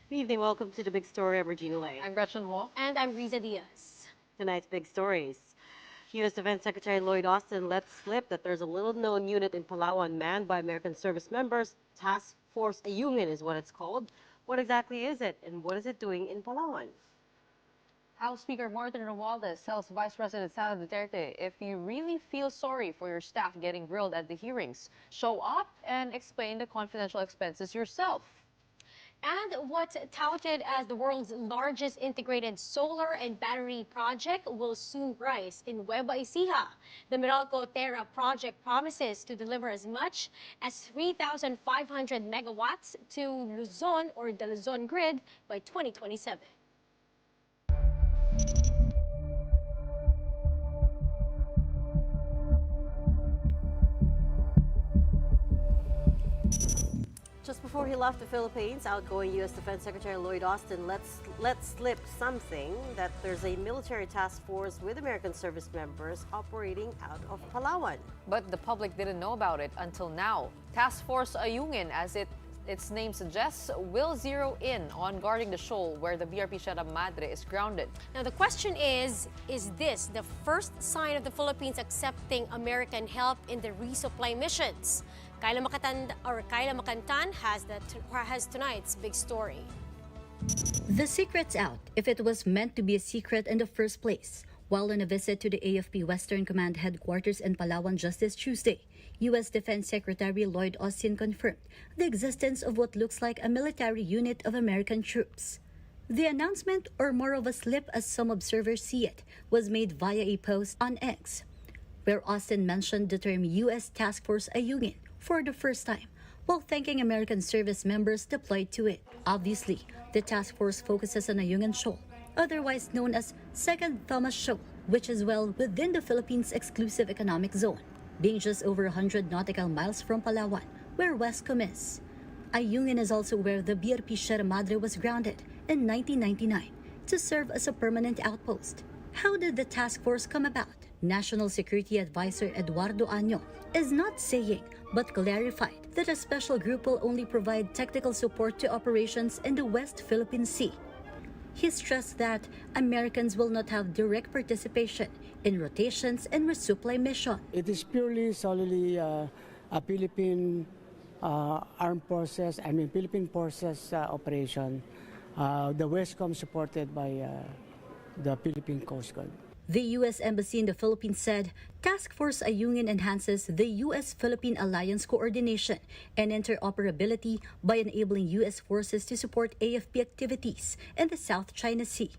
Good evening. Welcome to the big story. I'm Regina Lay. I'm Gretchen Wall. And I'm Riza Diaz. Tonight's big stories. U.S. Defense Secretary Lloyd Austin lets slip that there's a little-known unit in Palawan manned by American service members. Task Force Ayungin is what it's called. What exactly is it, and what is it doing in Palawan? House Speaker Martin Romualdez tells Vice President Sara Duterte, if you really feel sorry for your staff getting grilled at the hearings, show up and explain the confidential expenses yourself. And what's touted as the world's largest integrated solar and battery project will soon rise in Nueva Ecija. The Meralco Terra project promises to deliver as much as 3,500 megawatts to Luzon or the Luzon grid by 2027. Just before he left the Philippines, outgoing U.S. Defense Secretary Lloyd Austin let slip something that there's a military task force with American service members operating out of Palawan. But the public didn't know about it until now. Task Force Ayungin, as its name suggests, will zero in on guarding the shoal where the BRP Sierra Madre is grounded. Now the question is this the first sign of the Philippines accepting American help in the resupply missions? Kyla Macantan has tonight's big story. The secret's out, if it was meant to be a secret in the first place. While on a visit to the AFP Western Command headquarters in Palawan just this Tuesday, U.S. Defense Secretary Lloyd Austin confirmed the existence of what looks like a military unit of American troops. The announcement, or more of a slip as some observers see it, was made via a post on X, where Austin mentioned the term U.S. Task Force Ayungin for the first time, while thanking American service members deployed to it. Obviously, the task force focuses on Ayungin Shoal, otherwise known as Second Thomas Shoal, which is well within the Philippines' exclusive economic zone, being just over 100 nautical miles from Palawan, where Westcom is. Ayungin is also where the BRP Sierra Madre was grounded in 1999 to serve as a permanent outpost. How did the task force come about? National Security Advisor Eduardo Año is not saying, but clarified that a special group will only provide technical support to operations in the West Philippine Sea. He stressed that Americans will not have direct participation in rotations and resupply mission. It is purely, solely a Philippine armed forces, Philippine forces operation. The Westcom supported by the Philippine Coast Guard. The U.S. Embassy in the Philippines said Task Force Ayungin enhances the U.S.-Philippine alliance coordination and interoperability by enabling U.S. forces to support AFP activities in the South China Sea.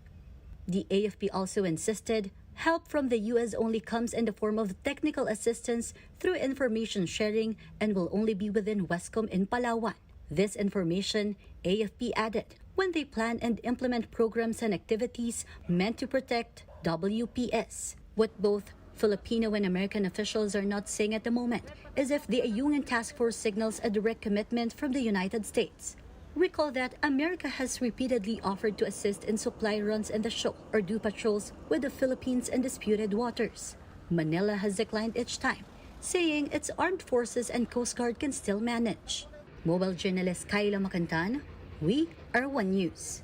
The AFP also insisted help from the U.S. only comes in the form of technical assistance through information sharing and will only be within Westcom in Palawan. This information, AFP added, when they plan and implement programs and activities meant to protect WPS. What both Filipino and American officials are not saying at the moment is if the Ayungin Task Force signals a direct commitment from the United States. Recall that America has repeatedly offered to assist in supply runs in the shoal or do patrols with the Philippines in disputed waters. Manila has declined each time, saying its armed forces and Coast Guard can still manage. Mobile journalist Kyla Macantan, we are One News.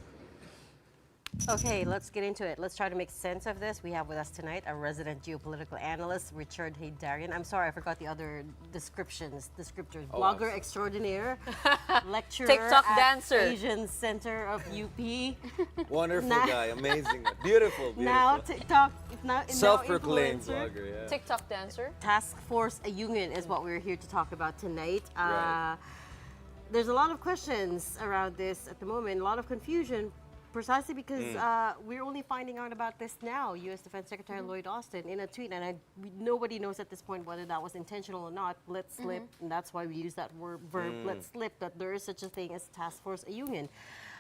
Okay, let's get into it. Let's try to make sense of this. We have with us tonight a resident geopolitical analyst, Richard Heydarian. I'm sorry, I forgot the other descriptions, descriptors. Blogger extraordinaire, lecturer TikTok at dancer. Asian Center of UP. Wonderful guy, amazing, beautiful, beautiful. Now TikTok, now Self-proclaimed influencer. blogger, yeah. TikTok dancer. Task Force Ayungin is what we're here to talk about tonight. Right. There's a lot of questions around this at the moment, a lot of confusion, precisely because we're only finding out about this now. U.S. Defense Secretary Lloyd Austin in a tweet, and nobody knows at this point whether that was intentional or not. Let slip, and that's why we use that verb, let slip, that there is such a thing as Task Force Ayungin.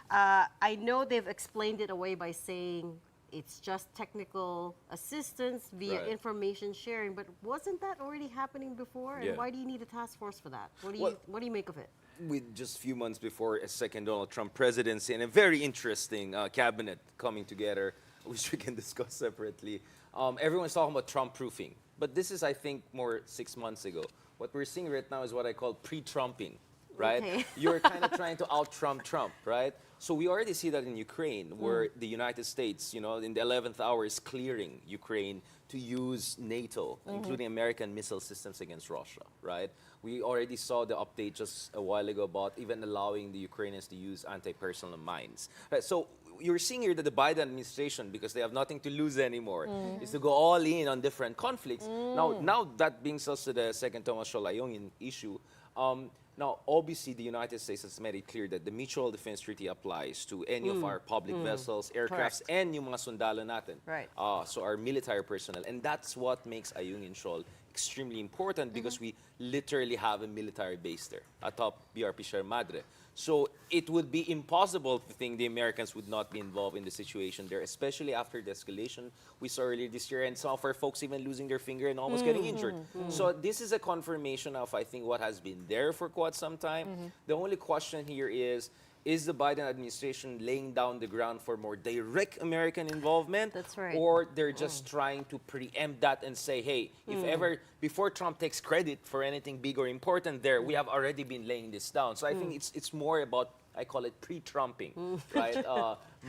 I know they've explained it away by saying it's just technical assistance via Right. information sharing, but wasn't that already happening before? And Yeah. why do you need a task force for that? What do you make of it? With just a few months before a second Donald Trump presidency and a very interesting cabinet coming together, which we can discuss separately. Everyone's talking about Trump proofing, but this is, I think, more 6 months ago. What we're seeing right now is what I call pre-Trumping. right? Okay. You're kind of trying to out-Trump Trump, right? So we already see that in Ukraine, where the United States, you know, in the 11th hour is clearing Ukraine to use NATO, including American missile systems against Russia, right? We already saw the update just a while ago about even allowing the Ukrainians to use anti-personnel mines. Right, so you're seeing here that the Biden administration, because they have nothing to lose anymore, is to go all in on different conflicts. Now that brings us to the second Thomas Sholayongin issue. Now, obviously, the United States has made it clear that the Mutual Defense Treaty applies to any of our public vessels, aircrafts, and yung mga sundalo natin. Right. So our military personnel. And that's what makes Ayungin Shoal extremely important because we literally have a military base there atop BRP Sierra Madre. So it would be impossible to think the Americans would not be involved in the situation there, especially after the escalation we saw earlier this year, and some of our folks even losing their finger and almost getting injured. So this is a confirmation of, I think, what has been there for quite some time. The only question here is the Biden administration laying down the ground for more direct American involvement? That's right. Or they're just trying to preempt that and say, hey, if ever, before Trump takes credit for anything big or important there, we have already been laying this down. So I think it's more about, I call it pre-Trumping, right?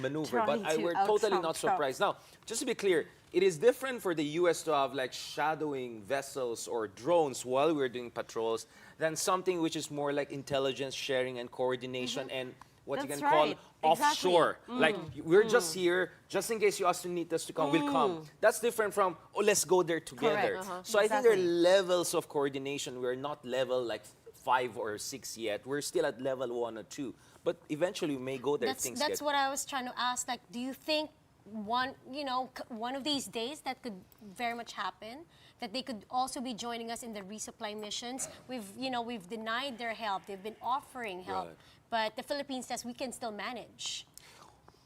Maneuver. Trying But to we're totally out-Trump not Trump. surprised. Now, just to be clear, it is different for the U.S. to have like shadowing vessels or drones while we're doing patrols than something which is more like intelligence sharing and coordination and what you That's can call right. Exactly. offshore. Like, we're just here, just in case you also need us to come, we'll come. That's different from, oh, let's go there together. Correct. So I think there are Exactly. levels of coordination. We're not level like 5 or 6 yet. We're still at level 1 or 2. But eventually we may go there. if things That's get what I was trying to ask. Like, do you think one of these days that could very much happen, that they could also be joining us in the resupply missions? We've denied their help. They've been offering help, Right. but the Philippines says we can still manage.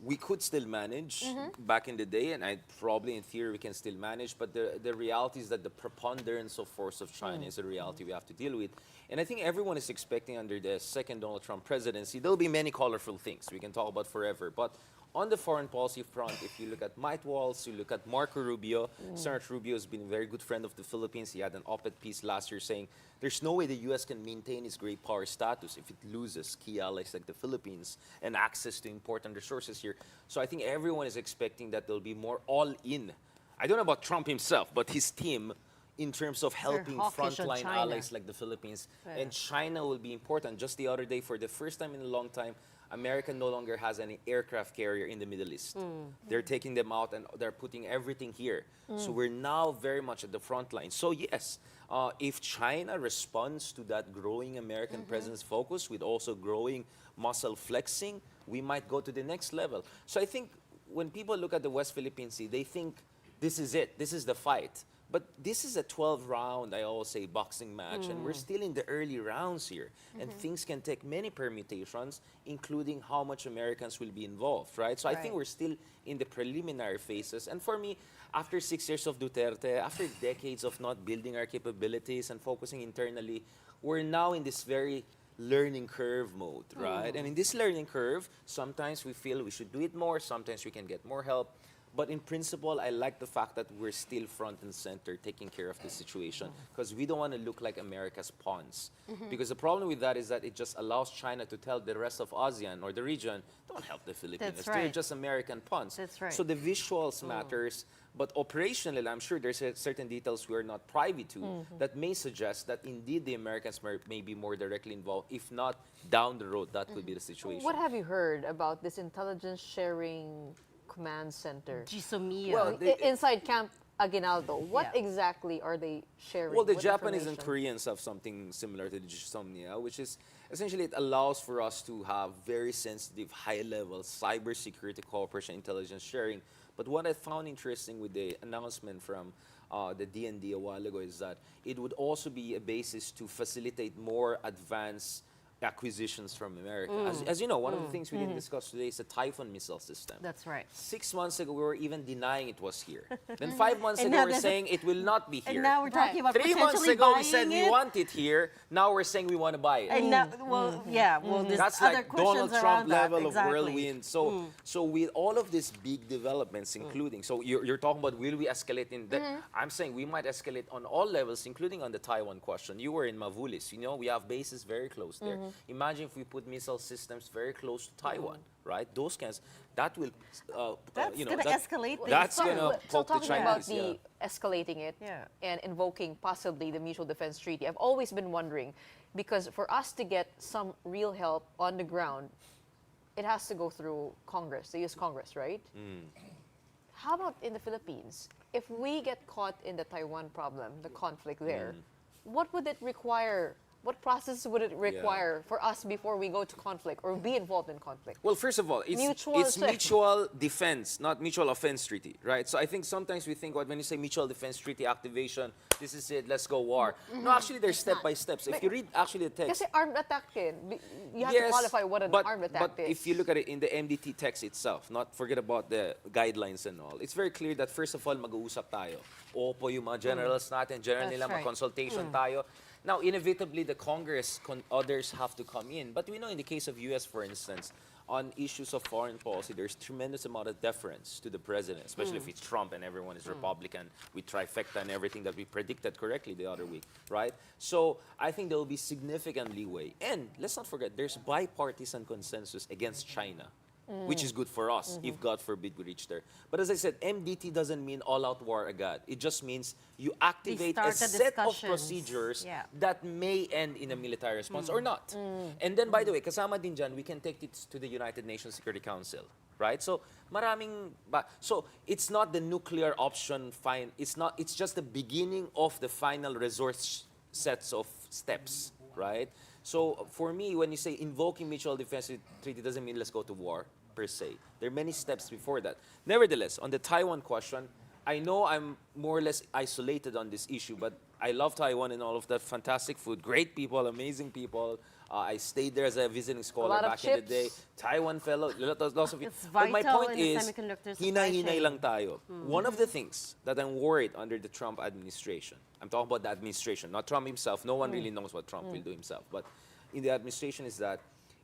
we could still manage back in the day, and I probably in theory we can still manage, but the reality is that the preponderance of force of China is a reality we have to deal with. And I think everyone is expecting under the second Donald Trump presidency, there'll be many colorful things we can talk about forever. But on the foreign policy front, if you look at Mike Waltz, you look at Marco Rubio, Senator Rubio has been a very good friend of the Philippines. He had an op-ed piece last year saying there's no way the U.S. can maintain its great power status if it loses key allies like the Philippines and access to important resources here. So I think everyone is expecting that there'll be more all-in. I don't know about Trump himself, but his team in terms of helping hawkish on frontline China. allies like the Philippines. And China will be important. Just the other day, for the first time in a long time, America no longer has any aircraft carrier in the Middle East. They're taking them out and they're putting everything here. So we're now very much at the front line. So yes, if China responds to that growing American presence focus with also growing muscle flexing, we might go to the next level. So I think when people look at the West Philippine Sea, they think this is it, this is the fight. But this is a 12-round, I always say, boxing match, and we're still in the early rounds here. And things can take many permutations, including how much Americans will be involved, right? So I think we're still in the preliminary phases. And for me, after 6 years of Duterte, after decades of not building our capabilities and focusing internally, we're now in this very learning curve mode, right? And in this learning curve, sometimes we feel we should do it more, sometimes we can get more help. But in principle, I like the fact that we're still front and center taking care of the situation because we don't want to look like America's pawns. Because the problem with that is that it just allows China to tell the rest of ASEAN or the region, don't help the Filipinos. That's They're right. just American pawns. That's right. So the visuals matters, but operationally, I'm sure there's certain details we are not privy to that may suggest that indeed the Americans may be more directly involved. If not, down the road, that could be the situation. What have you heard about this intelligence sharing command center Gisomia. Well, inside Camp Aguinaldo? What Yeah. exactly are they sharing? Well, the What Japanese and information? Koreans have something similar to the Gisomnia, which is essentially it allows for us to have very sensitive, high-level cybersecurity cooperation, intelligence sharing. But what I found interesting with the announcement from the DND a while ago is that it would also be a basis to facilitate more advanced acquisitions from America. As you know, one of the things we didn't discuss today is the Typhoon missile system. That's right. 6 months ago, we were even denying it was here. Then 5 months And ago, now we're there's a- saying it will not be here. And now we're talking about 3 months potentially ago, we buying said we it. want it here. Now we're saying we want to buy it. And now, well, yeah, well, there's That's other like questions Donald around Trump that. level Exactly. of whirlwind. So with all of these big developments, including, so you're talking about will we escalate in the, I'm saying we might escalate on all levels, including on the Taiwan question. You were in Mavulis. You know, we have bases very close there. Imagine if we put missile systems very close to Taiwan, right? Those kinds, that will, That's you know, gonna that- escalate things. That's So- going to so poke the talking Chinese. about yeah. the escalating it Yeah. and invoking possibly the Mutual Defense Treaty, I've always been wondering, because for us to get some real help on the ground, it has to go through Congress, the U.S. Congress, right? How about in the Philippines? If we get caught in the Taiwan problem, the conflict there, what would it require? What process would it require for us before we go to conflict or be involved in conflict? Well, first of all, Mutual it's se- mutual defense, not mutual offense treaty, right? So I think sometimes we think, when you say mutual defense treaty activation, this is it, let's go war. No, actually, there's step by steps. If you read actually the text, Kasi armed attack din. You have to qualify what an but, armed attack but is. if you look at it in the MDT text itself, not forget about the guidelines and all, it's very clear that first of all, mag-uusap tayo. Opo yung mga generals natin, general That's nila, right. mag-consultation tayo. Now, inevitably, the Congress, others have to come in. But we know in the case of U.S., for instance, on issues of foreign policy, there's tremendous amount of deference to the president, especially if it's Trump and everyone is Republican, with trifecta and everything that we predicted correctly the other week, right? So I think there will be significant leeway. And let's not forget, there's bipartisan consensus against China, which is good for us, if God forbid we reach there. But as I said, MDT doesn't mean all-out war agad. It just means you activate a start the set of discussions. procedures Yeah. that may end in a military response or not. And then, by the way, kasama din dyan, we can take it to the United Nations Security Council, right? So, so it's not the nuclear option, fine. It's just the beginning of the final resort sets of steps, right? So, for me, when you say invoking mutual defense treaty doesn't mean let's go to war, per se. There are many steps before that. Nevertheless, on the Taiwan question, I know I'm more or less isolated on this issue, but I love Taiwan and all of that fantastic food, great people, amazing people. I stayed there as a visiting scholar lot of back in the day. chips. Taiwan fellow, lots of it. It's But my vital point in the is, semiconductor supply hinay-hinay chain. lang tayo. One of the things that I'm worried under the Trump administration, I'm talking about the administration, not Trump himself. No one really knows what Trump will do himself. But in the administration is that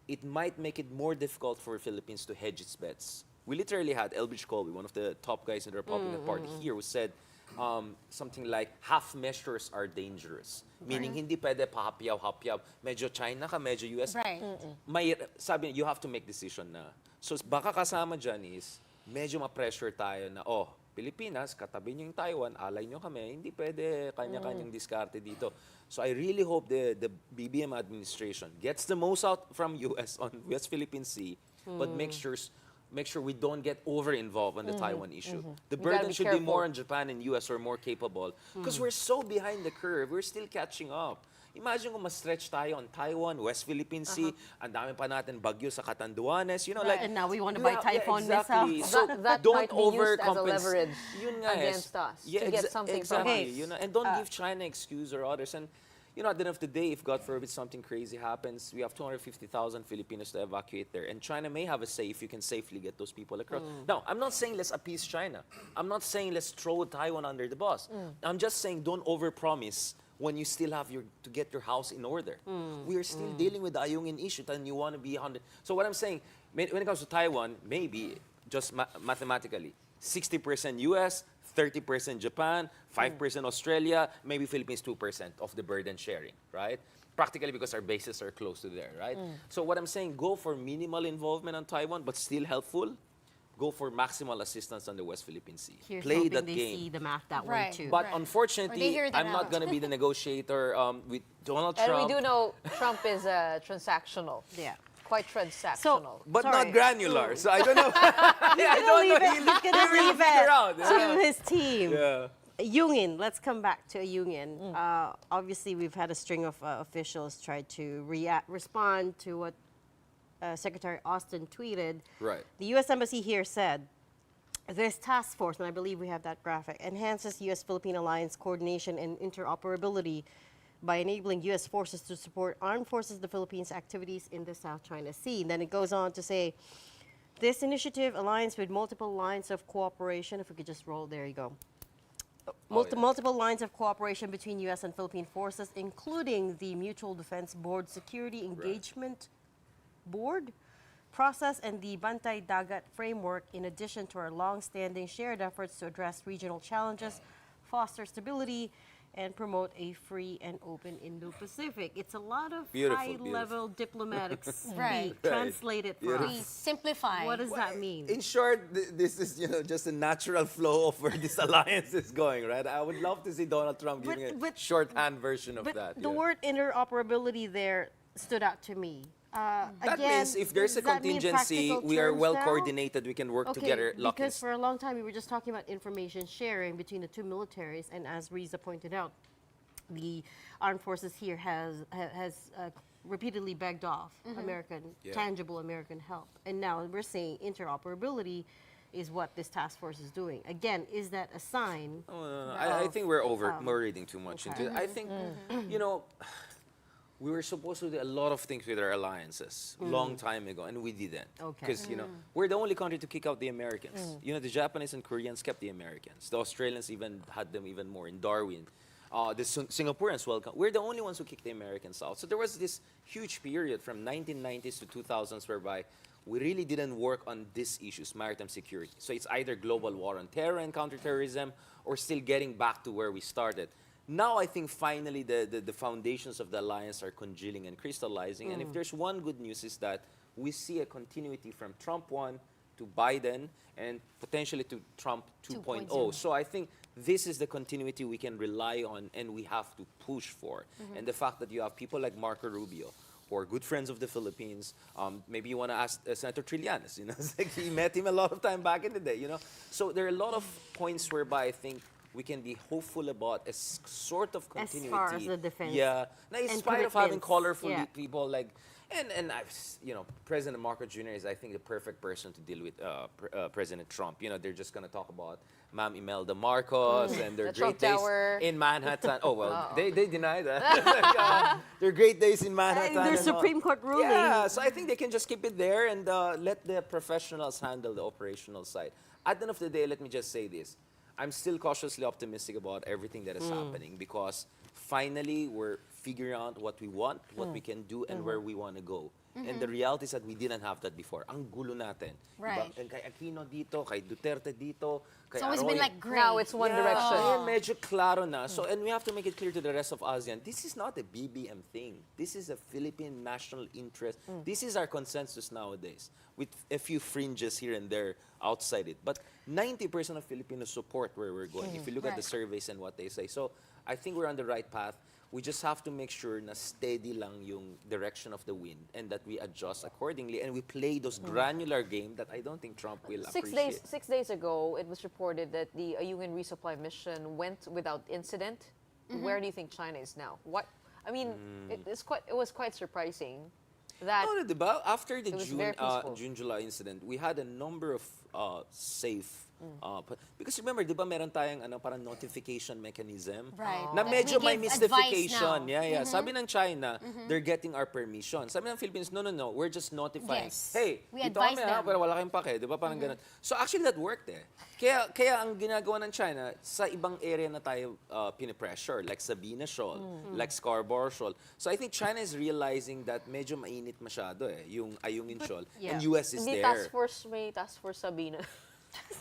it might make it more difficult for Philippines to hedge its bets. We literally had Elbridge Colby, one of the top guys in the Republican Party here, who said something like, half measures are dangerous. Meaning, hindi pwede pahapyaw-hapyaw. Medyo China ka, medyo US. Right. Sabi niya, you have to make decision na. So, baka kasama dyan is, medyo ma-pressure tayo na, Pilipinas, katabi niyo yung Taiwan, alay niyo kami, hindi pwede kanya-kanyang diskarte dito. So I really hope the BBM administration gets the most out from US on West Philippine Sea, but make sure we don't get over-involved on the Taiwan issue. The We gotta burden be should be more careful. on Japan and US who are more capable. Because we're so behind the curve, we're still catching up. Imagine kung ma-stretch tayo on Taiwan, West Philippine Sea, ang dami pa natin bagyo sa Catanduanes, like... And now we want to you buy have- Typhoon exactly. missiles. So That don't might be used as a overcompensate. leverage Yun nga, against us to get something from exactly, us. And don't give China excuse or others. And at the end of the day, if God forbid something crazy happens, we have 250,000 Filipinos to evacuate there. And China may have a say if you can safely get those people across. Now, I'm not saying let's appease China. I'm not saying let's throw Taiwan under the bus. I'm just saying don't overpromise when you still have to get your house in order. We are still dealing with the Ayungin issue and you want to be 100. So what I'm saying, when it comes to Taiwan, maybe just mathematically, 60% US, 30% Japan, 5% Australia, maybe Philippines 2% of the burden sharing, right? Practically because our bases are close to there, right? So what I'm saying, go for minimal involvement on Taiwan, but still helpful. Go for maximal assistance on the West Philippine Sea. Here's Play hoping that they game. see the math that Right. way too. But Right. Or they unfortunately, hear that I'm not out. going to be the negotiator with Donald And Trump. we do know Trump is transactional. Yeah. Quite transactional. But Sorry. not granular, so I don't know. I don't know. He's gonna will leave figure it out, to yeah. his team. Yeah. Union, let's come back to a union. Obviously, we've had a string of officials try to respond to what Secretary Austin tweeted. Right. The U.S. Embassy here said, this task force, and I believe we have that graphic, enhances U.S.-Philippine alliance coordination and interoperability by enabling U.S. forces to support armed forces of the Philippines' activities in the South China Sea. And then it goes on to say, this initiative aligns with multiple lines of cooperation. If we could just roll, there you go. Multiple lines of cooperation between U.S. and Philippine forces, including the Mutual Defense Board Security Engagement Board process and the Bantay Dagat framework, in addition to our long-standing shared efforts to address regional challenges, foster stability, and promote a free and open Indo-Pacific. It's a lot of Beautiful, high-level diplomatic speak. Right. Translate it for We us. simplify. What does that mean? In short, this is just a natural flow of where this alliance is going, right? I would love to see Donald Trump But- giving a but- shorthand version of But that. the yeah. word interoperability there stood out to me. That Again, means if there's a does that mean contingency, practical we are terms well now? coordinated. We can work together. Because Luckiest. for a long time we were just talking about information sharing between the two militaries, and as Riza pointed out, the armed forces here has repeatedly begged off American Yeah. tangible American help, and now we're saying interoperability is what this task force is doing. Again, is that a sign? I think we're we're reading too much okay. into it. I think, we were supposed to do a lot of things with our alliances long time ago, and we didn't. Okay. Because, we're the only country to kick out the Americans. The Japanese and Koreans kept the Americans. The Australians even had them even more in Darwin. The Singaporeans welcome. We're the only ones who kicked the Americans out. So there was this huge period from 1990s to 2000s whereby we really didn't work on these issues, maritime security. So it's either global war on terror and counterterrorism, or still getting back to where we started. Now I think finally the foundations of the alliance are congealing and crystallizing. And if there's one good news is that we see a continuity from Trump 1 to Biden and potentially to Trump 2.0. 2.0. So I think this is the continuity we can rely on and we have to push for. And the fact that you have people like Marco Rubio, who are good friends of the Philippines. Maybe you want to ask Senator Trillanes. It's like he met him a lot of time back in the day. So there are a lot of points whereby I think we can be hopeful about a sort of As continuity. far as the defense Yeah. Now, in and spite of having commitments. colorful Yeah. people like, and I've, President Marcos Jr. is, I think, the perfect person to deal with President Trump. They're just going to talk about Ma'am Imelda Marcos and their The great Trump days Tower. in Manhattan. Oh, well, they deny that. Their great days in Manhattan. Their and all. Supreme Court ruling. Yeah, so I think they can just keep it there and let the professionals handle the operational side. At the end of the day, let me just say this. I'm still cautiously optimistic about everything that is happening because finally we're figuring out what we want, what we can do, and where we want to go. And the reality is that we didn't have that before. Ang gulo natin. Right. Diba? Kay Aquino dito, kay Duterte dito, kay It's always Arroyo. been like gray. Now it's one direction. Yeah, medyo klaro na. So, and we have to make it clear to the rest of ASEAN, this is not a BBM thing. This is a Philippine national interest. This is our consensus nowadays, with a few fringes here and there outside it. But 90% of Filipinos support where we're going, if you look at the Right. surveys and what they say. So, I think we're on the right path. We just have to make sure na steady lang yung direction of the wind and that we adjust accordingly and we play those granular game that I don't think Trump will appreciate. 6 days ago, it was reported that the Ayungin resupply mission went without incident. Where do you think China is now? What? I mean, it was quite surprising that No, diba? After the It was very peaceful. June-July incident, we had a number of safe. Because remember, di ba meron tayong parang notification mechanism? Right. Na That medyo we may give advice mystification. now. Yeah. Sabi ng China, they're getting our permission. Sabi ng Philippines, no, we're just notifying. Yes. Hey, We ito advise kami ha, them. pero wala kayong pake. Di ba parang ganun. So actually that worked eh. Kaya ang ginagawa ng China, sa ibang area na tayo pinipressure, like Sabina Shoal, like Scarborough Shoal. So I think China is realizing that medyo mainit masyado yung Ayungin Shoal. And yeah. US is hindi there. may task force Sabina.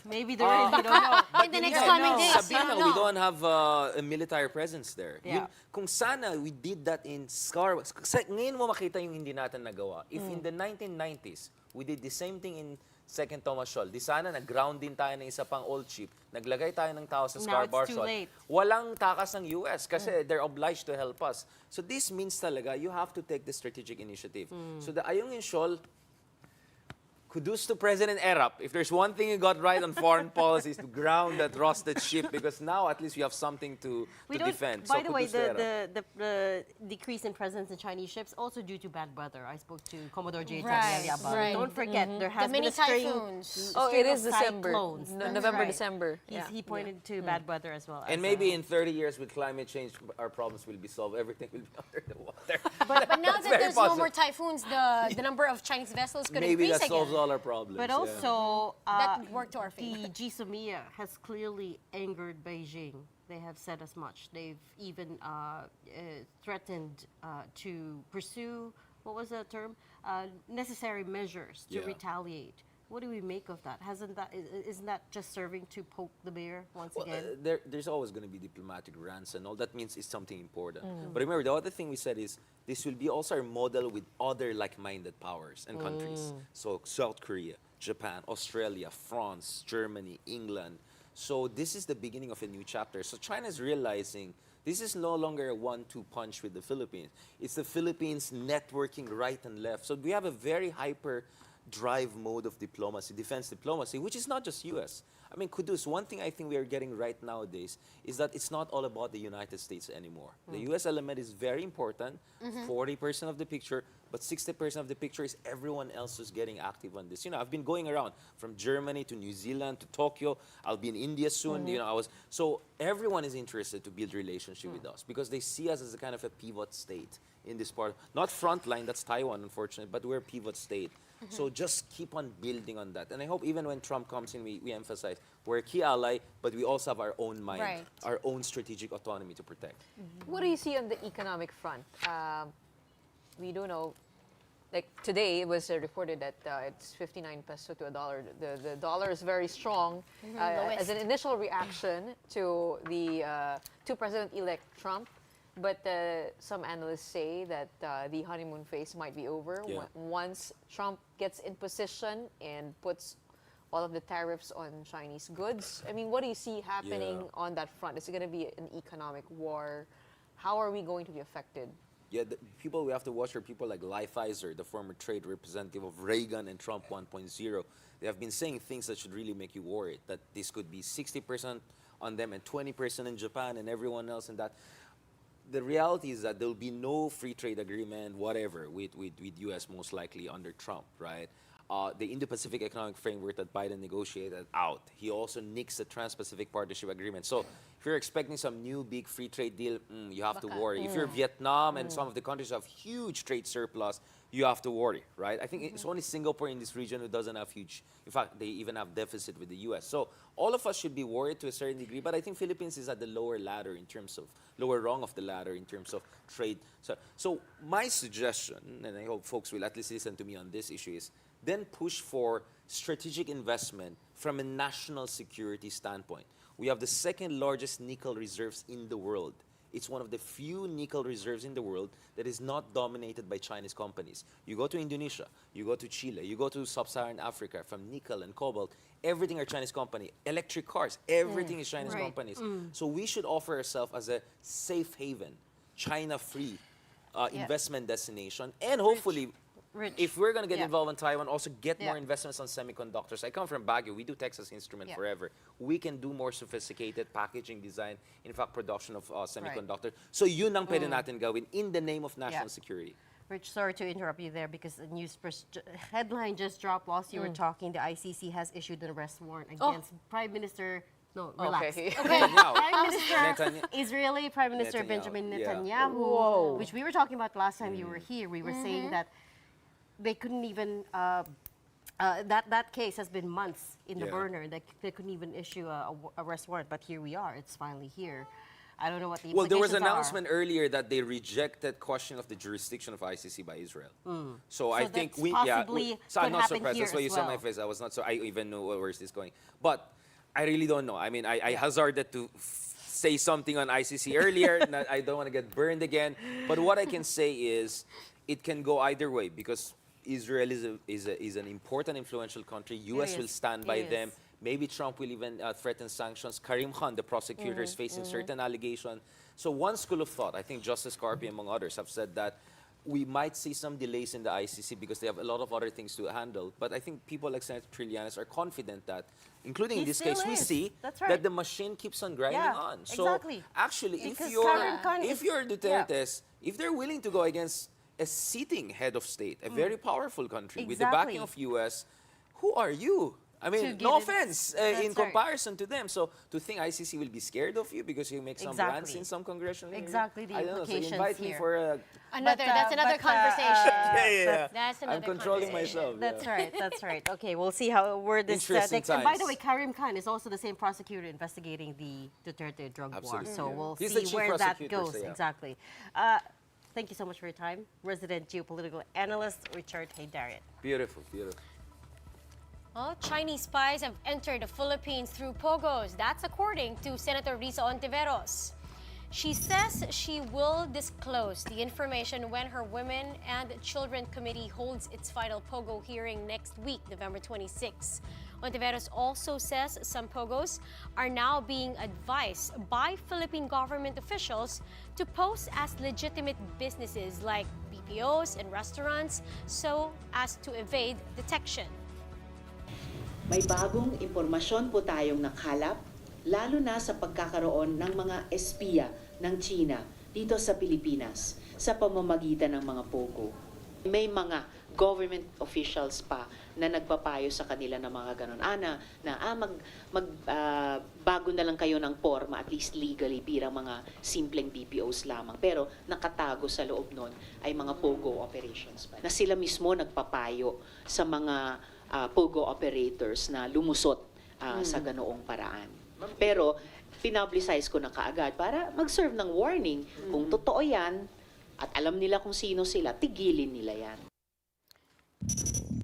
Maybe they're we don't know. In the next Yeah, coming no. days, you Sabina, don't we know. don't have a military presence there. Yeah. Kung sana we did that in Scarborough. Ngayon mo makita yung hindi natin nagawa. If in the 1990s, we did the same thing in Second Thomas Shoal, di sana nag-ground din tayo ng isa pang old ship, naglagay tayo ng tao sa Now it's Scarborough too Shoal. late. Walang takas ng US kasi they're obliged to help us. So this means talaga, you have to take the strategic initiative. So the Ayungin Shoal, kudos to President Erap. If there's one thing he got right on foreign policy, is to ground that rusted ship because now at least we have something to defend. By So the way, kudos to Erap. the decrease in presence in Chinese ships also due to bad weather. I spoke to Commodore J. Right, Tanialia about right. it. Don't forget, there has The been many a string, typhoons. Oh, string it is of December. cyclones. No, That's November, right. December. He pointed to bad weather as well. And as maybe in 30 years with climate change, our problems will be solved. Everything will be under the water. But now That's that very there's no possible. more typhoons, the number of Chinese vessels could Maybe increase that solves again. all our problems. But yeah. also, That would work to our favor. the GSOMIA has clearly angered Beijing. They have said as much. They've even threatened to pursue, what was the term? Necessary measures to Yeah. retaliate What do we make of that? Isn't that just serving to poke the bear once Well, again? there's always going to be diplomatic rants, and all that means it's something important. But remember, the other thing we said is this will be also our model with other like-minded powers and countries. So South Korea, Japan, Australia, France, Germany, England. So this is the beginning of a new chapter. So China is realizing this is no longer a 1-2 punch with the Philippines. It's the Philippines networking right and left. So we have a very hyper drive mode of diplomacy, defense diplomacy, which is not just U.S. I mean, Kudus, one thing I think we are getting right nowadays is that it's not all about the United States anymore. The U.S. element is very important, 40% of the picture, but 60% of the picture is everyone else who's getting active on this. You know, I've been going around from Germany to New Zealand to Tokyo. I'll be in India soon. You know, so everyone is interested to build relationship with us because they see us as a kind of a pivot state in this part. Not frontline, that's Taiwan, unfortunately, but we're a pivot state. So just keep on building on that. And I hope even when Trump comes in, we emphasize we're a key ally, but we also have our own mind, Right. our own strategic autonomy to protect. What do you see on the economic front? We do know, like today it was reported that it's 59 peso to a dollar. The dollar is very strong. As Lowest. an initial reaction to President-elect Trump, but some analysts say that the honeymoon phase might be over Yeah. once Trump gets in position and puts all of the tariffs on Chinese goods. I mean, what do you see happening Yeah. on that front? Is it going to be an economic war? How are we going to be affected? Yeah, the people we have to watch are people like Lighthizer, the former trade representative of Reagan and Trump 1.0. They have been saying things that should really make you worried, that this could be 60% on them and 20% in Japan and everyone else, and that the reality is that there will be no free trade agreement, whatever, with U.S. most likely under Trump, right? The Indo-Pacific Economic Framework that Biden negotiated out. He also nixed the Trans-Pacific Partnership Agreement. So if you're expecting some new big free trade deal, you have to worry. If you're Vietnam and some of the countries have huge trade surplus, you have to worry, right? I think it's only Singapore in this region who doesn't have huge, in fact, they even have deficit with the U.S. So all of us should be worried to a certain degree, but I think Philippines is at the lower ladder in terms of, lower rung of the ladder in terms of trade. So my suggestion, and I hope folks will at least listen to me on this issue, is then push for strategic investment from a national security standpoint. We have the second largest nickel reserves in the world. It's one of the few nickel reserves in the world that is not dominated by Chinese companies. You go to Indonesia, you go to Chile, you go to Sub-Saharan Africa, from nickel and cobalt, everything are Chinese company. Electric cars, everything is Chinese Right. companies. So we should offer ourselves as a safe haven, China-free investment destination, and hopefully, Rich. if we're going to get Yeah. involved in Taiwan, also get more Yeah. investments on semiconductors. I come from Baguio. We do Texas Instrument Yeah. forever. We can do more sophisticated packaging design, in fact, production of semiconductor. So yun ang pwede natin gawin in the name of national Yeah. security. Rich, sorry to interrupt you there because the headline just dropped whilst you were talking. The ICC has issued an arrest warrant against Prime Minister. No, relax. Okay. Netanyahu. Prime Minister, Netanyahu. Israeli Prime Minister Netanyahu, Benjamin yeah. Netanyahu, which we were talking about last time you were here. We were saying that they couldn't even. That case has been months in the Yeah. burner. They couldn't even issue a arrest warrant, but here we are. It's finally here. I don't know what the Well, there was implications an are. announcement earlier that they rejected questioning of the jurisdiction of ICC by Israel. So I think that's we, possibly so I'm could not happen surprised. here That's why as you saw my well. face. I was not so. I even know where is this going. But I really don't know. I mean, I hazarded to say something on ICC earlier. I don't want to get burned again. But what I can say is, it can go either way because Israel is an important, influential country. U.S. will is. stand by It them. is. Maybe Trump will even threaten sanctions. Karim Khan, the prosecutor, is facing certain allegations. So one school of thought, I think Justice Carpi, among others, have said that we might see some delays in the ICC because they have a lot of other things to handle. But I think people like Senator Trillanes are confident that, including in He this case, still we is. see That's right. that the machine keeps on grinding Yeah, on. So exactly. actually, Because Karim Khan if is- you're Duterte's, if they're willing to go against a sitting head of state, a very powerful country with the backing Exactly. of U.S., who are you? I mean, get no it. offense That's in right. comparison to them. So to think ICC will be scared of you because you make some grants Exactly. in some congressional area, Exactly the I don't know. So implications invite me here. for a. That's another conversation. Yeah. That's I'm another controlling conversation. myself. That's yeah. right. That's right. Okay, we'll see where this Interesting takes. And by the times. way, Karim Khan is also the same prosecutor investigating the Duterte drug war. Absolutely, So yeah. we'll He's the see chief where that prosecutor, goes. so yeah. Exactly. Thank you so much for your time, resident geopolitical analyst Richard Haydarian. Beautiful, beautiful. Well, Chinese spies have entered the Philippines through POGOs. That's according to Senator Risa Ontiveros. She says she will disclose the information when her Women and Children Committee holds its final POGO hearing next week, November 26. Ontiveros also says some POGOs are now being advised by Philippine government officials to pose as legitimate businesses like BPOs and restaurants so as to evade detection. May bagong impormasyon po tayong nakalap, lalo na sa pagkakaroon ng mga espiya ng China dito sa Pilipinas sa pamamagitan ng mga POGO. May mga government officials pa na nagpapayo sa kanila ng mga ganon. Bago na lang kayo ng forma, at least legally, bilang mga simpleng BPOs lamang. Pero nakatago sa loob nun ay mga POGO operations pa. Na sila mismo nagpapayo sa mga POGO operators na lumusot sa ganoong paraan. Pero pinablicize ko na kaagad para mag-serve ng warning. Kung totoo yan at alam nila kung sino sila, tigilin nila yan.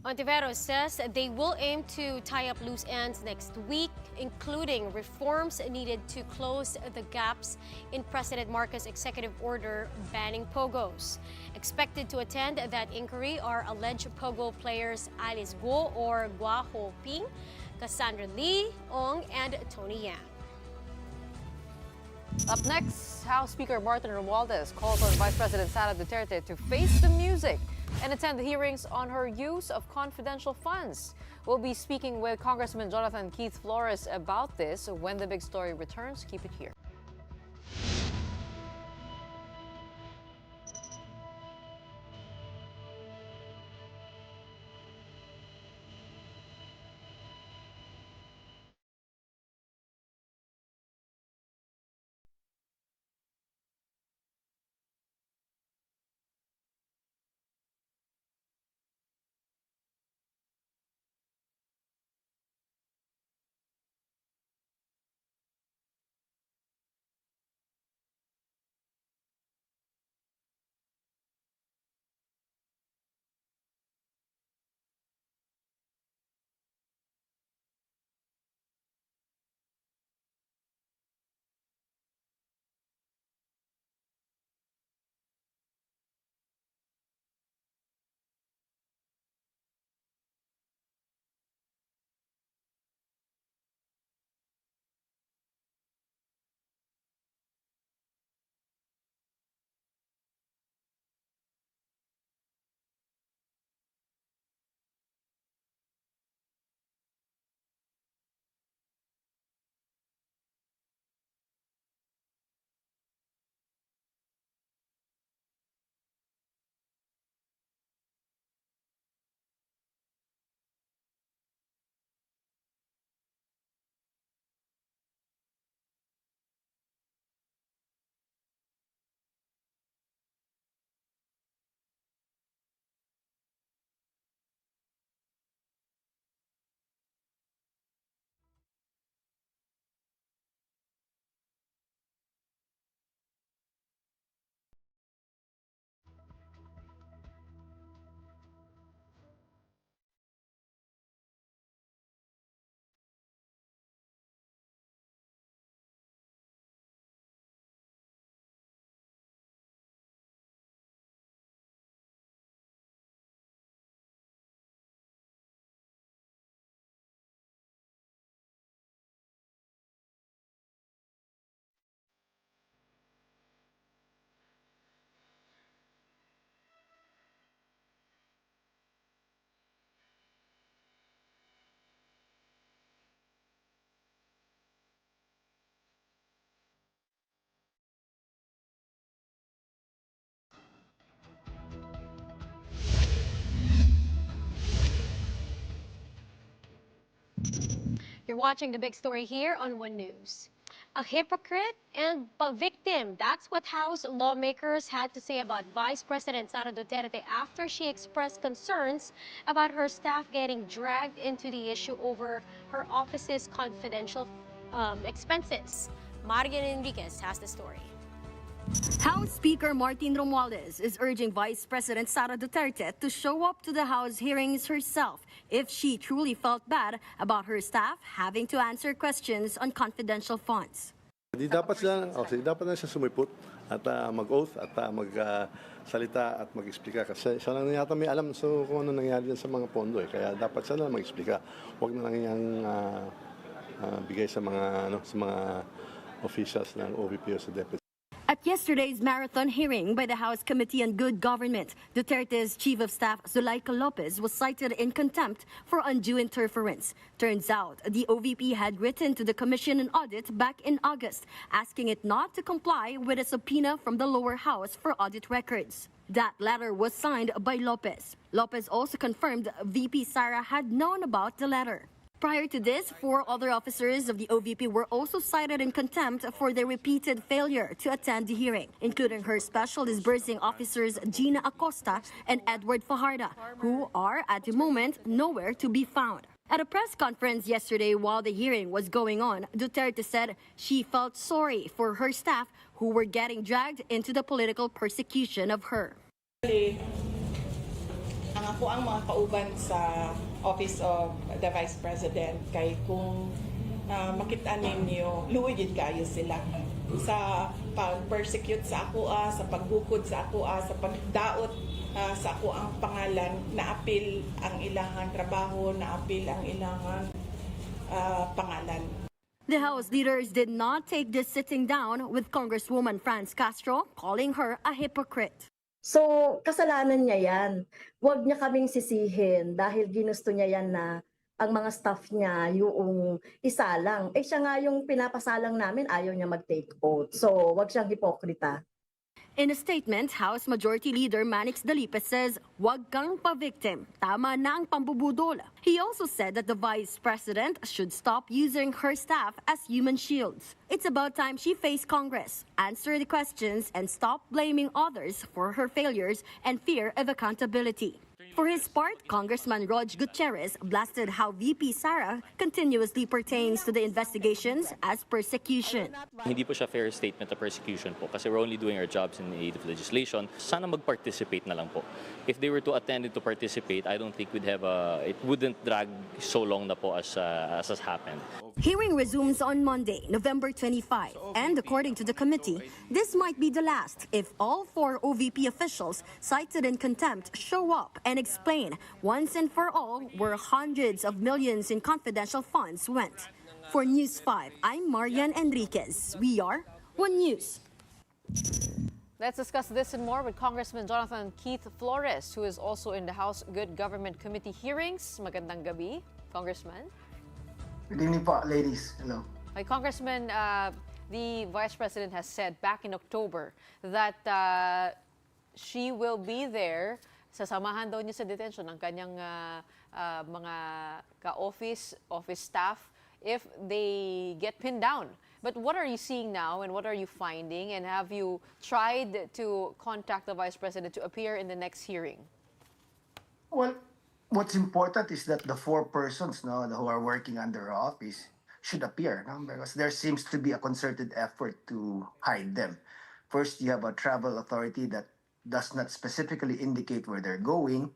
Ontiveros says they will aim to tie up loose ends next week, including reforms needed to close the gaps in President Marcos' executive order banning POGOs. Expected to attend that inquiry are alleged POGO players Alice Guo or Gua Ho Ping, Cassandra Lee Ong, and Tony Yang. Up next, House Speaker Martin Romualdez calls on Vice President Sara Duterte to face the music and attend the hearings on her use of confidential funds. We'll be speaking with Congressman Jonathan Keith Flores about this when the big story returns. Keep it here. You're watching the big story here on One News. A hypocrite and a victim. That's what House lawmakers had to say about Vice President Sara Duterte after she expressed concerns about her staff getting dragged into the issue over her office's confidential expenses. Marian Enriquez has the story. House Speaker Martin Romualdez is urging Vice President Sara Duterte to show up to the House hearings herself if she truly felt bad about her staff having to answer questions on confidential funds. Dapat na siya sumipot at mag-oath at magsalita at mag-explika kasi siya lang yata may alam kung ano nangyari dyan sa mga pondo kaya dapat siya na mag-explika. Huwag na lang yang bigay sa mga officials ng OVP o sa DepEd. At yesterday's marathon hearing by the House Committee on Good Government, Duterte's Chief of Staff Zuleika Lopez was cited in contempt for undue interference. Turns out the OVP had written to the Commission on Audit back in August, asking it not to comply with a subpoena from the lower house for audit records. That letter was signed by Lopez. Lopez also confirmed VP Sara had known about the letter. Prior to this, 4 other officers of the OVP were also cited in contempt for their repeated failure to attend the hearing, including her special disbursing officers Gina Acosta and Edward Fajardo, who are at the moment nowhere to be found. At a press conference yesterday while the hearing was going on, Duterte said she felt sorry for her staff who were getting dragged into the political persecution of her. Ang ako ang mga kauban sa Office of the Vice President kay kung makita ninyo luwid kayo sila sa pag-persecute sa ako sa pagbukod sa ako sa pagdaot sa ako ang pangalan, naapil ang ilang trabaho, naapil ang ilang pangalan. The House leaders did not take this sitting down with Congresswoman Franz Castro, calling her a hypocrite. So, kasalanan niya yan. Huwag niya kaming sisihin dahil ginusto niya yan na ang mga staff niya yung isa lang. Siya nga yung pinapasalang namin, ayaw niya mag-take oath. So, huwag siyang hipokrita. In a statement, House Majority Leader Manix Dalipe says, "Wag kang pa-victim. Tama na ang pambubudol." He also said that the Vice President should stop using her staff as human shields. It's about time she face Congress, answer the questions, and stop blaming others for her failures and fear of accountability. For his part, Congressman Rog Gutierrez blasted how VP Sara continuously pertains to the investigations as persecution. Hindi po siya fair statement of persecution po kasi we're only doing our jobs in the aid of legislation. Sana mag-participate na lang po. If they were to attend and to participate, I don't think it wouldn't drag so long na po as has happened. Hearing resumes on Monday, November 25, and according to the committee, this might be the last if all 4 OVP officials cited in contempt show up and explain once and for all where hundreds of millions in confidential funds went. For News 5, I'm Marian Enriquez. We are One News. Let's discuss this and more with Congressman Jonathan Keith Flores, who is also in the House Good Government Committee hearings. Magandang gabi, Congressman. Good evening po, ladies. Hello. Hey, Congressman, the Vice President has said back in October that she will be there. Sasamahan daw niya sa detention ng kanyang mga office staff if they get pinned down. But what are you seeing now and what are you finding? And have you tried to contact the Vice President to appear in the next hearing? Well, what's important is that the 4 persons who are working under her office should appear, because there seems to be a concerted effort to hide them. First, you have a travel authority that does not specifically indicate where they're going,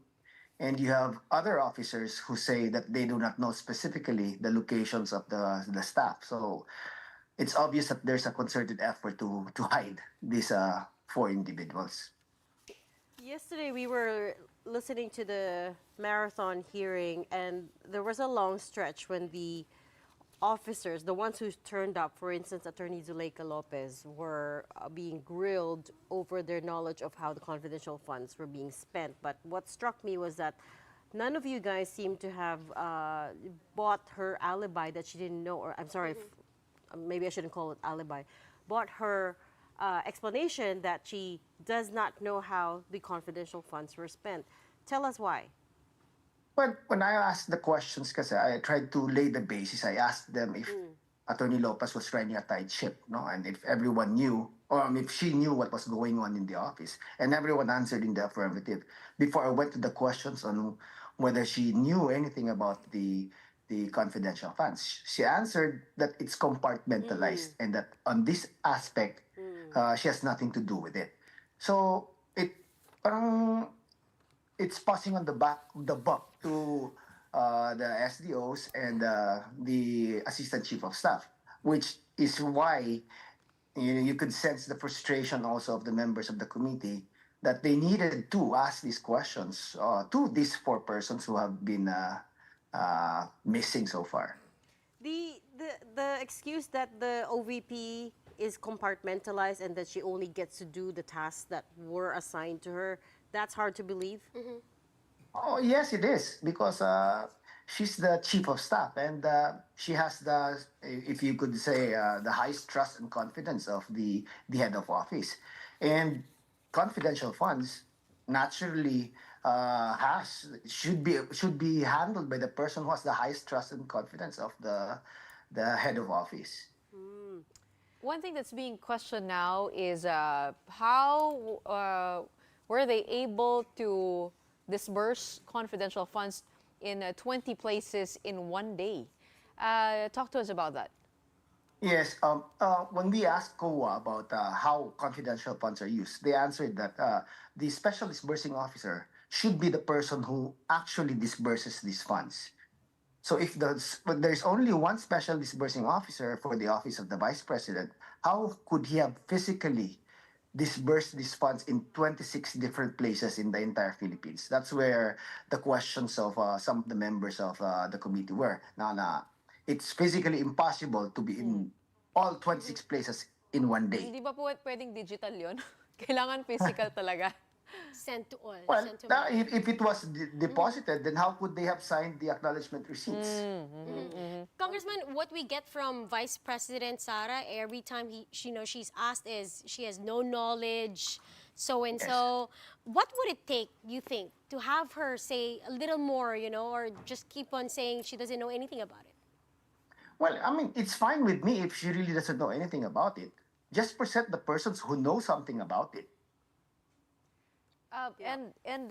and you have other officers who say that they do not know specifically the locations of the staff. So it's obvious that there's a concerted effort to hide these 4 individuals. Yesterday we were listening to the marathon hearing, and there was a long stretch when the officers, the ones who turned up, for instance, Attorney Zuleika Lopez, were being grilled over their knowledge of how the confidential funds were being spent. But what struck me was that none of you guys seem to have bought her alibi that she didn't know, or I'm sorry, maybe I shouldn't call it alibi, bought her explanation that she does not know how the confidential funds were spent. Tell us why. But when I asked the questions, kasi I tried to lay the basis. I asked them if Attorney Lopez was riding a tight ship, and if everyone knew, or if she knew what was going on in the office. And everyone answered in the affirmative. Before I went to the questions on whether she knew anything about the the confidential funds? She answered that it's compartmentalized and that on this aspect, she has nothing to do with it. So parang it's passing on the buck to the SDOs and the Assistant Chief of Staff, which is why you could sense the frustration also of the members of the committee that they needed to ask these questions to these four persons who have been missing so far. The excuse that the OVP is compartmentalized and that she only gets to do the tasks that were assigned to her, that's hard to believe. Oh, yes, it is, because she's the chief of staff and she has the, if you could say, the highest trust and confidence of the head of office. And confidential funds naturally should be handled by the person who has the highest trust and confidence of the head of office. One thing that's being questioned now is how were they able to disburse confidential funds in 20 places in one day? Talk to us about that. Yes, when we asked COA about how confidential funds are used, they answered that the special disbursing officer should be the person who actually disburses these funds. So if there's only one special disbursing officer for the office of the vice president, how could he have physically disbursed these funds in 26 different places in the entire Philippines? That's where the questions of some of the members of the committee were. Now, it's physically impossible to be in all 26 places in one day. Hindi ba po pwedeng digital yon? Kailangan physical talaga. Sent to all. Well, sent to all. if it was deposited, then how could they have signed the acknowledgement receipts? Congressman, what we get from Vice President Sara every time she's asked is she has no knowledge, so and so. What would it take, you think, to have her say a little more, or just keep on saying she doesn't know anything about it? Well, I mean, it's fine with me if she really doesn't know anything about it. Just present the persons who know something about it. And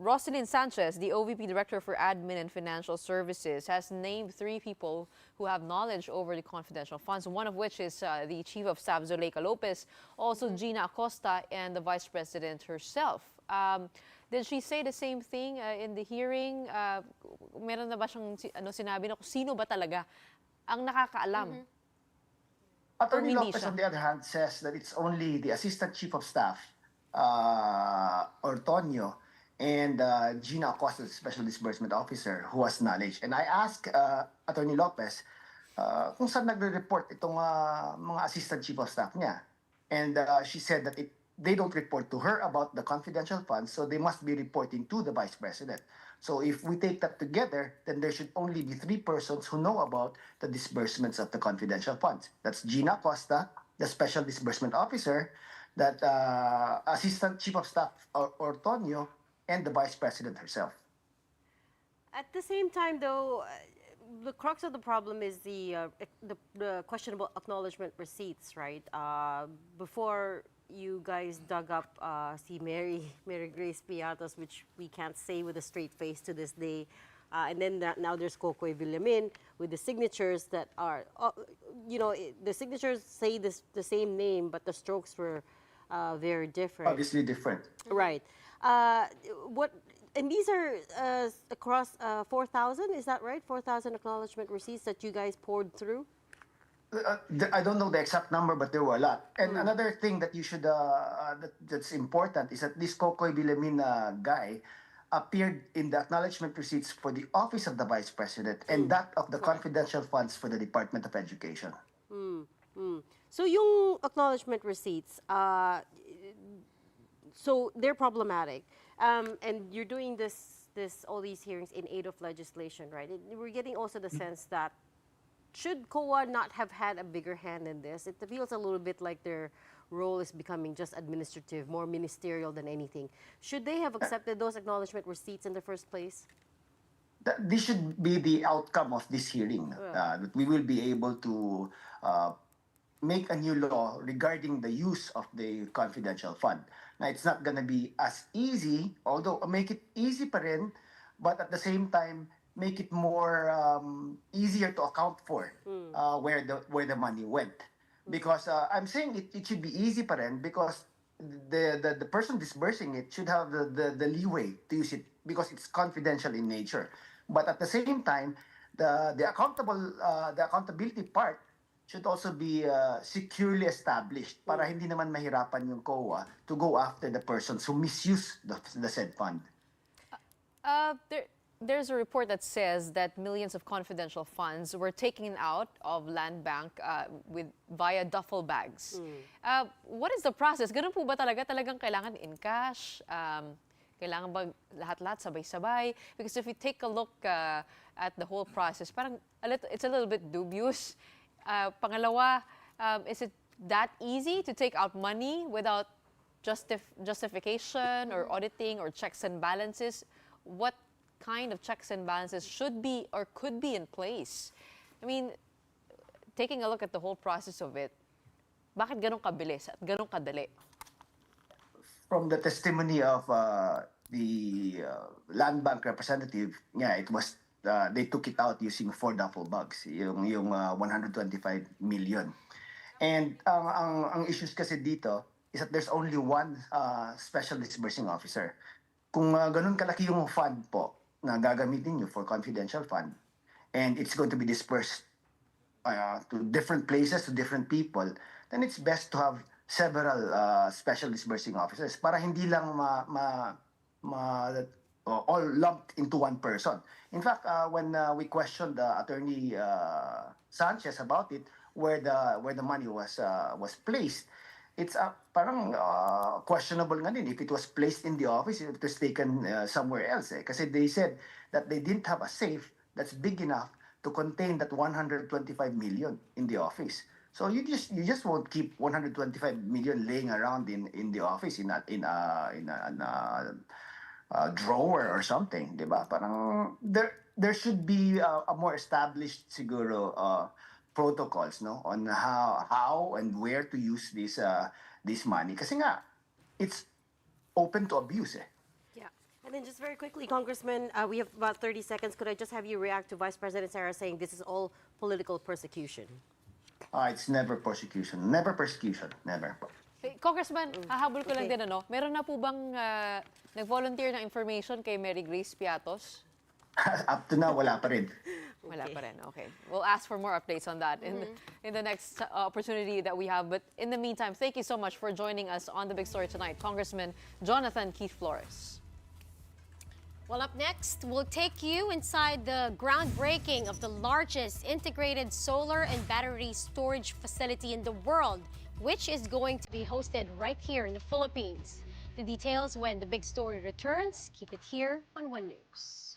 Roselyn Sanchez, the OVP Director for Admin and Financial Services, has named 3 people who have knowledge over the confidential funds, one of which is the Chief of Staff, Zuleika Lopez, also Gina Acosta, and the Vice President herself. Did she say the same thing in the hearing? Meron na ba siyang sinabi na kung sino ba talaga ang nakakaalam? Attorney Lopez, on the other hand, says that it's only the Assistant Chief of Staff, Ortonio, and Gina Acosta, the Special Disbursement Officer, who has knowledge. And I asked Attorney Lopez kung saan nagre-report itong mga Assistant Chief of Staff niya. And she said that they don't report to her about the confidential funds, so they must be reporting to the Vice President. So if we take that together, then there should only be 3 persons who know about the disbursements of the confidential funds. That's Gina Acosta, the Special Disbursement Officer, that Assistant Chief of Staff Ortonio, and the Vice President herself. At the same time, though, the crux of the problem is the questionable acknowledgement receipts, right? Before you guys dug up see Mary Grace Piatos, which we can't say with a straight face to this day. And then now there's Cocoy Villamin with the signatures that are, the signatures say the same name, but the strokes were very different. Obviously different. Right. And these are across 4,000, is that right? 4,000 acknowledgement receipts that you guys poured through? I don't know the exact number, but there were a lot. And another thing that you should that's important is that this Cocoy Villamin guy appeared in the acknowledgement receipts for the Office of the Vice President and that of the confidential funds for the Department of Education. So yung acknowledgement receipts, so they're problematic. And you're doing all these hearings in aid of legislation, right? We're getting also the sense that should COA not have had a bigger hand in this? It feels a little bit like their role is becoming just administrative, more ministerial than anything. Should they have accepted those acknowledgement receipts in the first place? This should be the outcome of this hearing. That we will be able to make a new law regarding the use of the confidential fund. Now, it's not going to be as easy, although make it easy pa rin, but at the same time, make it more easier to account for where the money went. Because I'm saying it should be easy pa rin because the person disbursing it should have the leeway to use it because it's confidential in nature. But at the same time, the accountability part should also be securely established para hindi naman mahirapan yung COA to go after the persons who misuse the said fund. There's a report that says that millions of confidential funds were taken out of Land Bank via duffel bags. What is the process? Ganun po ba talaga? Talagang kailangan in cash? Kailangan ba lahat-lahat sabay-sabay? Because if you take a look at the whole process, parang it's a little bit dubious. Pangalawa, is it that easy to take out money without justification or auditing or checks and balances? What kind of checks and balances should be or could be in place? I mean, taking a look at the whole process of it, bakit ganun kabilis at ganun kadali? From the testimony of the Land Bank representative, yeah, it was they took it out using 4 duffel bags, yung 125 million. And ang issues kasi dito is that there's only one special disbursing officer. Kung ganun kalaki yung fund po na gagamitin nyo for confidential fund, and it's going to be dispersed to different places, to different people, then it's best to have several special disbursing officers para hindi lang all lumped into one person. In fact, when we questioned Attorney Sanchez about it, where the money was placed, it's parang questionable nga din if it was placed in the office, if it was taken somewhere else. Kasi they said that they didn't have a safe that's big enough to contain that 125 million in the office. So you just won't keep 125 million laying around in the office in a drawer or something, di ba? Parang there should be a more established siguro protocols, no, on how and where to use this money. Kasi nga it's open to abuse. Yeah. And then just very quickly, Congressman, we have about 30 seconds. Could I just have you react to Vice President Sara saying this is all political persecution? It's never persecution. Never persecution. Never. Congressman, hahabol ko lang din, ano? Meron na po bang nag-volunteer ng information kay Mary Grace Piatos? Up to now, wala pa rin. Wala pa rin, okay. We'll ask for more updates on that in the next opportunity that we have. But in the meantime, thank you so much for joining us on The Big Story tonight, Congressman Jonathan Keith Flores. Well, up next, we'll take you inside the groundbreaking of the largest integrated solar and battery storage facility in the world, which is going to be hosted right here in the Philippines. The details when The Big Story returns. Keep it here on One News.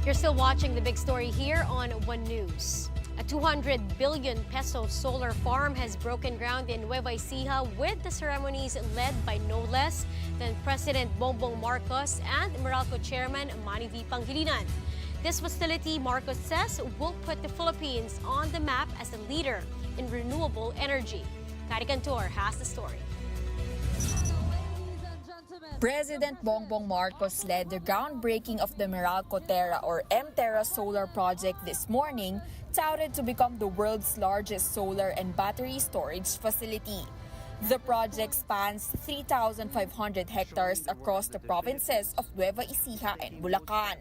You're still watching the big story here on One News. A 200 billion peso solar farm has broken ground in Nueva Ecija with the ceremonies led by no less than President Bongbong Marcos and Meralco Chairman Manny V. Pangilinan. This facility, Marcos says, will put the Philippines on the map as a leader in renewable energy. Kari Cantor has the story. President Bongbong Marcos led the groundbreaking of the Meralco Terra or M-Terra solar project this morning, touted to become the world's largest solar and battery storage facility. The project spans 3,500 hectares across the provinces of Nueva Ecija and Bulacan.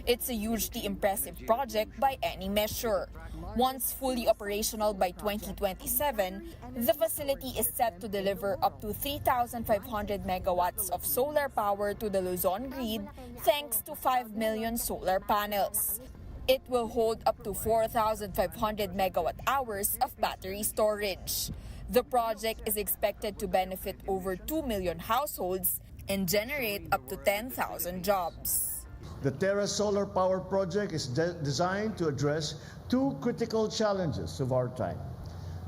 It's a hugely impressive project by any measure. Once fully operational by 2027, the facility is set to deliver up to 3,500 megawatts of solar power to the Luzon grid thanks to 5 million solar panels. It will hold up to 4,500 megawatt hours of battery storage. The project is expected to benefit over 2 million households and generate up to 10,000 jobs. The Terra Solar Power Project is designed to address two critical challenges of our time: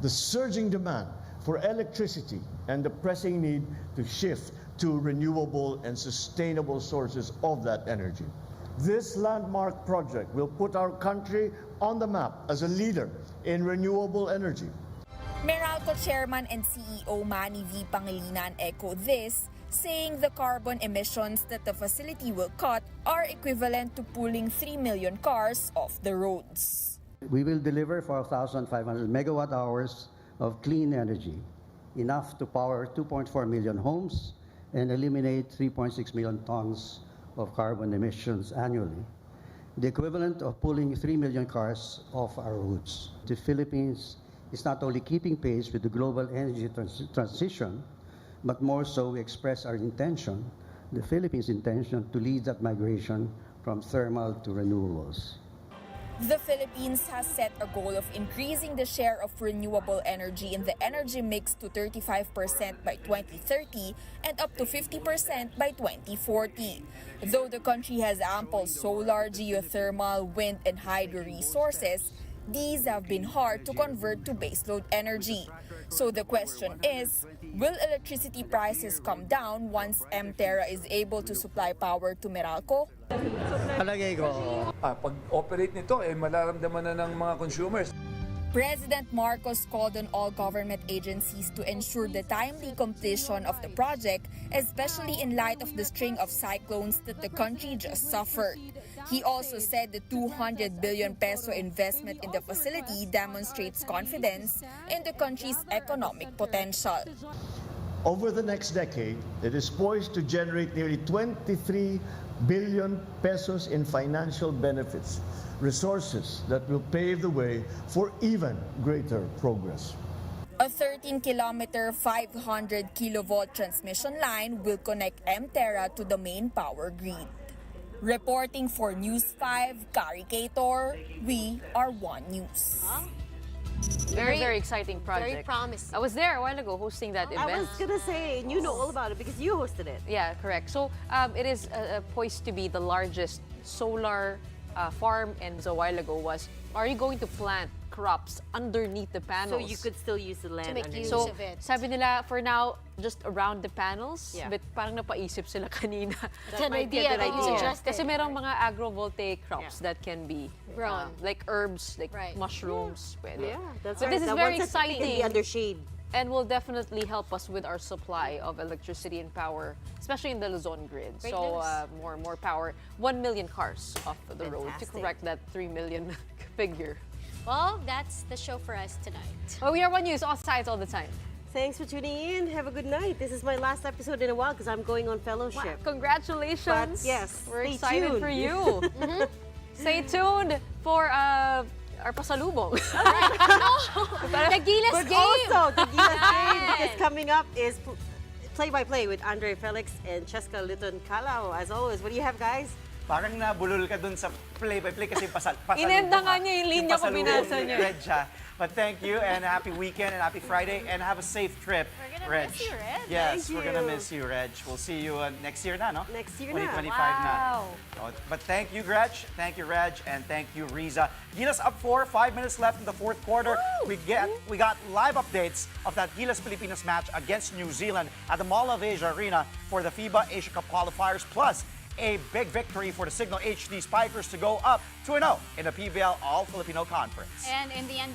the surging demand for electricity and the pressing need to shift to renewable and sustainable sources of that energy. This landmark project will put our country on the map as a leader in renewable energy. Meralco Chairman and CEO Manny V. Pangilinan echoed this, saying the carbon emissions that the facility will cut are equivalent to pulling 3 million cars off the roads. We will deliver 4,500 megawatt hours of clean energy, enough to power 2.4 million homes and eliminate 3.6 million tons of carbon emissions annually, the equivalent of pulling 3 million cars off our roads. The Philippines is not only keeping pace with the global energy transition, but more so we express our intention, the Philippines' intention, to lead that migration from thermal to renewables. The Philippines has set a goal of increasing the share of renewable energy in the energy mix to 35% by 2030 and up to 50% by 2040. Though the country has ample solar, geothermal, wind, and hydro resources, these have been hard to convert to baseload energy. So the question is, will electricity prices come down once M-Terra is able to supply power to Meralco? Palagay ko, pag-operate nito, malaramdaman na ng mga consumers. President Marcos called on all government agencies to ensure the timely completion of the project, especially in light of the string of cyclones that the country just suffered. He also said the 200 billion peso investment in the facility demonstrates confidence in the country's economic potential. Over the next decade, it is poised to generate nearly 23 billion pesos in financial benefits, resources that will pave the way for even greater progress. A 13-kilometer, 500-kilovolt transmission line will connect M-Terra to the main power grid. Reporting for News 5, Kari Cator, we are One News. Very exciting project. Very promising. I was there a while ago hosting that event. I was gonna say, and you know all about it because you hosted it. Yeah, correct. So it is poised to be the largest solar farm, and a while ago was, are you going to plant crops underneath the panels? So you could still use the land To make underneath. use So, of it. sabi nila, for now, just around the panels. Yeah. But parang napaisip sila kanina. That's an might be a idea good that you idea. suggested. Kasi merong mga agrovoltaic crops that can be Grown. like herbs, like Right. mushrooms. Pwede. Yeah, that's But right. this is That very one such thing can be exciting. under shade. And will definitely help us with our supply of electricity and power, especially in the Luzon grid. Great so news. more power. 1 million cars off the road to Fantastic. correct that 3 million figure. Well, that's the show for us tonight. Well, we are One News, all sides, all the time. Thanks for tuning in. Have a good night. This is my last episode in a while because I'm going on fellowship. Congratulations. But yes, we're stay excited tuned. for you. Stay tuned for our pasalubong. Nagilas But game! also, the Gilas game, because coming up is play-by-play with Andre Felix and Cheska Liton Calao. As always, what do you have, guys? Parang nabulol ka dun sa play-by-play kasi pasalubong. Inenda nga niya yung linya ko, pasalubong binasa ni niya. Reg siya. But thank you and happy weekend and happy Friday and have a safe trip, We're gonna miss you, Reg. Yes, Thank we're gonna you. miss you, Reg. We'll see you next year na, no? Next year na. 2025 Wow. na. Oh, but thank you, Gretch. Thank you, Reg. And thank you, Riza. Gilas up 4, 5 minutes left in the fourth quarter. We got live updates of that Gilas Pilipinas match against New Zealand at the Mall of Asia Arena for the FIBA Asia Cup qualifiers, plus a big victory for the Signal HD Spikers to go up 2-0 in the PBL All-Filipino Conference. And in the end,